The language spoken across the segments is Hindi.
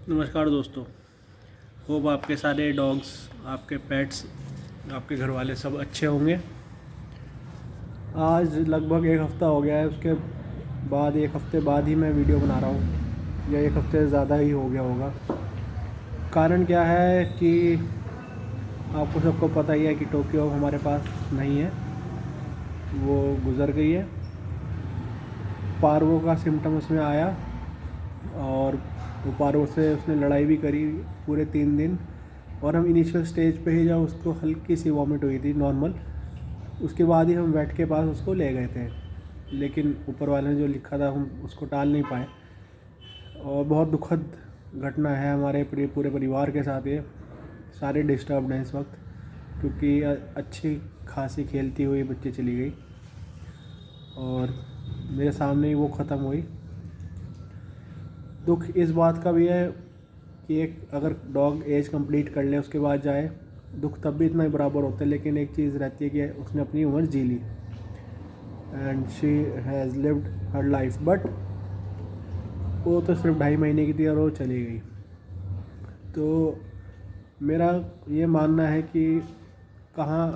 नमस्कार दोस्तों। होप आपके सारे डॉग्स, आपके पेट्स, आपके घर वाले सब अच्छे होंगे। आज लगभग एक हफ़्ता हो गया है, उसके बाद एक हफ़्ते बाद ही मैं वीडियो बना रहा हूँ, या एक हफ़्ते से ज़्यादा ही हो गया होगा। कारण क्या है कि आपको सबको पता ही है कि टोक्यो हमारे पास नहीं है, वो गुज़र गई है। पार्वो का सिम्टम उसमें आया और वो पार्वो से उसने लड़ाई भी करी पूरे 3 दिन। और हम इनिशियल स्टेज पे ही, जब उसको हल्की सी वॉमिट हुई थी नॉर्मल, उसके बाद ही हम वेट के पास उसको ले गए थे। लेकिन ऊपर वाले ने जो लिखा था हम उसको टाल नहीं पाए, और बहुत दुखद घटना है हमारे पूरे परिवार के साथ। ये सारे डिस्टर्ब्ड हैं इस वक्त, क्योंकि अच्छी खासी खेलती हुई बच्ची चली गई और मेरे सामने ही वो ख़त्म हुई। दुख इस बात का भी है कि एक अगर डॉग एज कंप्लीट कर ले उसके बाद जाए, दुख तब भी इतना ही बराबर होता है। लेकिन एक चीज़ रहती है कि उसने अपनी उम्र जी ली and she has lived her life. But वो तो सिर्फ 2.5 महीने की थी और वो चली गई। तो मेरा ये मानना है कि कहाँ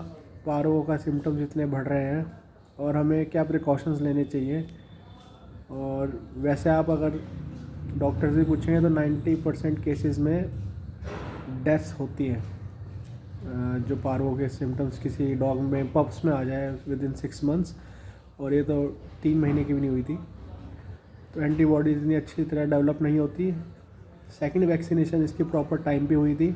पारों का सिम्टम्स इतने बढ़ रहे हैं और हमें क्या प्रिकॉशंस लेने चाहिए। और वैसे आप अगर डॉक्टर से पूछेंगे तो 90% केसेस में डेथ्स होती है। जो पार्वो के सिम्टम्स किसी डॉग में, पप्स में आ जाए विद इन 6 मंथ्स, और ये तो 3 महीने की भी नहीं हुई थी। तो एंटीबॉडीज़ इतनी अच्छी तरह डेवलप नहीं होती। सेकंड वैक्सीनेशन इसकी प्रॉपर टाइम पे हुई थी।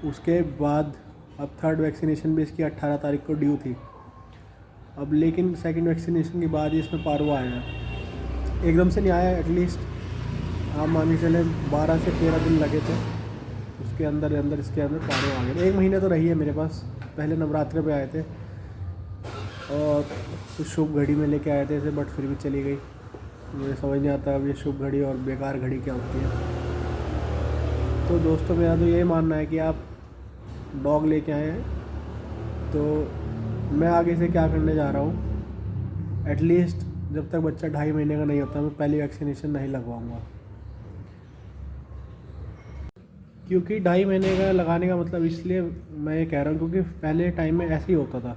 उसके बाद अब थर्ड वैक्सीनेशन भी इसकी 18 तारीख को ड्यू थी। अब लेकिन सेकंड वैक्सीनेशन के बाद ही इसमें पार्वो आया, एकदम से नहीं आया। एटलीस्ट आप मान के चले 12 से 13 दिन लगे थे, उसके अंदर इसके अंदर पार्वो आ गए। 1 महीने तो रही है मेरे पास। पहले नवरात्रे पे आए थे और कुछ शुभ घड़ी में लेके आए थे इसे, बट फिर भी चली गई। मुझे समझ नहीं आता अब ये शुभ घड़ी और बेकार घड़ी क्या होती है। तो दोस्तों, मेरा तो यही मानना है कि आप डॉग लेके आए हैं तो मैं आगे से क्या करने जा रहा हूँ, एटलीस्ट जब तक बच्चा 2.5 महीने का नहीं होता मैं पहली वैक्सीनेशन नहीं लगवाऊँगा। क्योंकि 2.5 महीने का लगाने का मतलब इसलिए मैं ये कह रहा हूँ क्योंकि पहले टाइम में ऐसे ही होता था।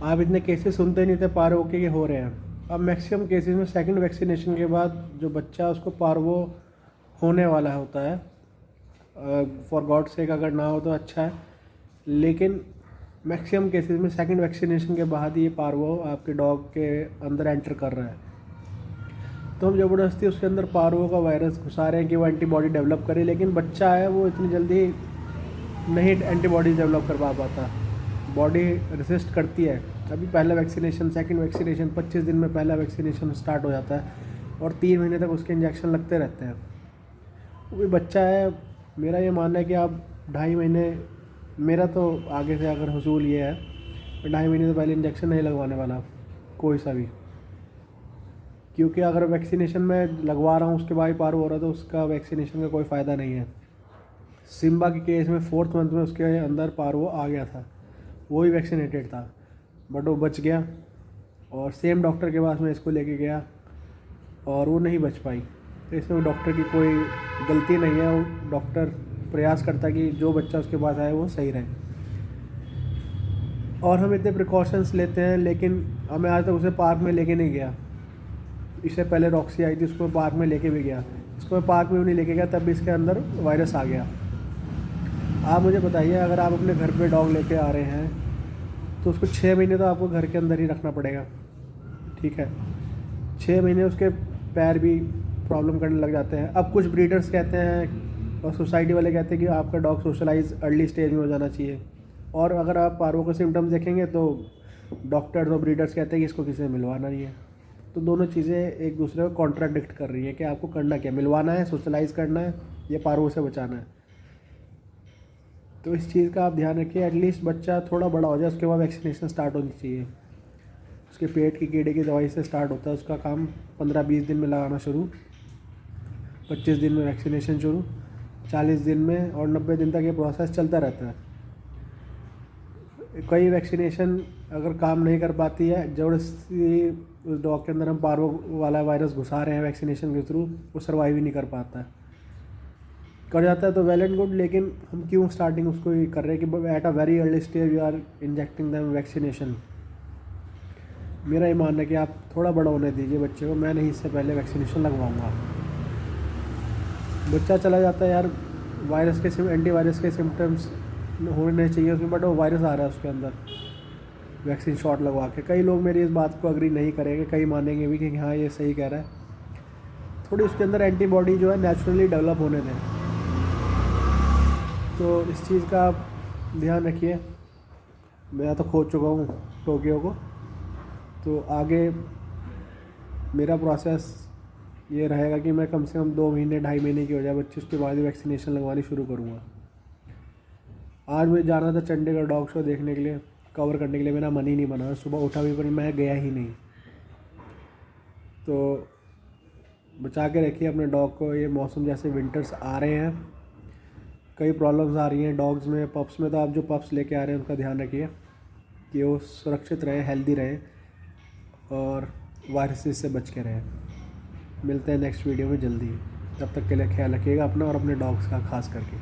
आप इतने केसेस सुनते नहीं थे पार्वो के हो रहे हैं। अब मैक्सिमम केसेस में सेकंड वैक्सीनेशन के बाद जो बच्चा उसको पार्वो होने वाला होता है, फॉर गॉड सेक अगर ना हो तो अच्छा है, लेकिन मैक्सिमम केसेस में सेकंड वैक्सीनेशन के बाद ये पार्वो आपके डॉग के अंदर एंटर कर रहा है। तो हम ज़बरदस्ती उसके अंदर पार्वो का वायरस घुसा रहे हैं कि वो एंटीबॉडी डेवलप करे, लेकिन बच्चा है वो इतनी जल्दी नहीं एंटीबॉडी डेवलप कर पाता। बॉडी रेसिस्ट करती है। अभी पहला वैक्सीनेशन, सेकंड वैक्सीनेशन, 25 दिन में पहला वैक्सीनेशन स्टार्ट हो जाता है और 3 महीने तक उसके इंजेक्शन लगते रहते हैं। वो भी बच्चा है। मेरा ये मानना है कि आप 2.5 महीने, मेरा तो आगे से अगर हुसूल ये है, मैं 2.5 महीने से पहले इंजेक्शन नहीं लगवाने वाला कोई सा भी। क्योंकि अगर वैक्सीनेशन में लगवा रहा हूँ उसके बाद पार हो रहा है तो उसका वैक्सीनेशन का कोई फ़ायदा नहीं है। सिम्बा के केस में 4th मंथ में उसके अंदर पार्वो आ गया था, वो भी वैक्सीनेटेड था, बट वो बच गया। और सेम डॉक्टर के पास मैं इसको लेके गया और वो नहीं बच पाई। तो इसमें डॉक्टर की कोई गलती नहीं है। वो डॉक्टर प्रयास करता है कि जो बच्चा उसके पास आए वो सही रहे। और हम इतने प्रिकॉशंस लेते हैं, लेकिन मैं आज तक उसे पार्क में लेके नहीं गया। इससे पहले रॉक्सी आई थी, उसको पार्क में लेके भी गया, इसको मैं पार्क में भी नहीं लेके गया, तब भी इसके अंदर वायरस आ गया। आप मुझे बताइए, अगर आप अपने घर पे डॉग लेके आ रहे हैं तो उसको 6 महीने तो आपको घर के अंदर ही रखना पड़ेगा, ठीक है। 6 महीने उसके पैर भी प्रॉब्लम करने लग जाते हैं। अब कुछ ब्रीडर्स कहते हैं और सोसाइटी वाले कहते हैं कि आपका डॉग सोशलाइज अर्ली स्टेज में हो जाना चाहिए। और अगर आप पार्वो के सिम्टम्स देखेंगे तो डॉक्टर्स और ब्रीडर्स कहते हैं कि इसको किसी से मिलवाना नहीं है। तो दोनों चीज़ें एक दूसरे को कॉन्ट्राडिक्ट कर रही है कि आपको करना क्या, मिलवाना है, सोशलाइज करना है, या पार्वो से बचाना है। तो इस चीज़ का आप ध्यान रखिए। एटलीस्ट बच्चा थोड़ा बड़ा हो जाए उसके बाद वैक्सीनेशन स्टार्ट होनी चाहिए। उसके पेट की कीड़े की दवाई से स्टार्ट होता है उसका काम, 15-20 दिन में लगाना शुरू, 25 दिन में वैक्सीनेशन शुरू, 40 दिन में, और 90 दिन तक ये प्रोसेस चलता रहता है। कई वैक्सीनेशन अगर काम नहीं कर पाती है, ज़बरदस्ती उस डॉग के अंदर हम पार्वो वाला वायरस घुसा रहे हैं वैक्सीनेशन के थ्रू, वो सर्वाइव ही नहीं कर पाता है। कर जाता है तो वेल एंड गुड, लेकिन हम क्यों स्टार्टिंग उसको ही कर रहे हैं कि at a very early stage we are injecting them vaccination. मेरा ये मानना है कि आप थोड़ा बड़ा होने दीजिए बच्चे को, मैं नहीं इससे पहले वैक्सीनेशन लगवाऊंगा। बच्चा चला जाता है यार, वायरस के एंटीवायरस के सिम्टम्स होने चाहिए उसमें, बट वो वायरस आ रहा है उसके अंदर वैक्सीन शॉट लगवा के। कई लोग मेरी इस बात को अग्री नहीं करेंगे, कई मानेंगे भी कि हाँ ये सही कह रहा है। थोड़ी उसके अंदर एंटीबॉडी जो है नेचुरली डेवलप होने दें, तो इस चीज़ का आप ध्यान रखिए। मैं तो खोज चुका हूँ टोक्यो को, तो आगे मेरा प्रोसेस ये रहेगा कि मैं कम से कम 2 महीने 2.5 महीने की हो जाए बच्चे, उसके बाद ही वैक्सीनेशन लगवानी शुरू करूँगा। आज मुझे जाना था चंडीगढ़ डॉग शो देखने के लिए, कवर करने के लिए, मेरा मन ही नहीं बना। सुबह उठा भी पर मैं गया ही नहीं। तो बचा के रखिए अपने डॉग को, ये मौसम जैसे विंटर्स आ रहे हैं, कई प्रॉब्लम्स आ रही हैं डॉग्स में, पप्स में। तो आप जो पप्स लेके आ रहे हैं उनका ध्यान रखिए कि वो सुरक्षित रहें, हेल्दी रहें और वायरसेस से बच के रहें। मिलते हैं नेक्स्ट वीडियो में जल्दी। तब तक के लिए ख्याल रखिएगा अपना और अपने डॉग्स का खास करके।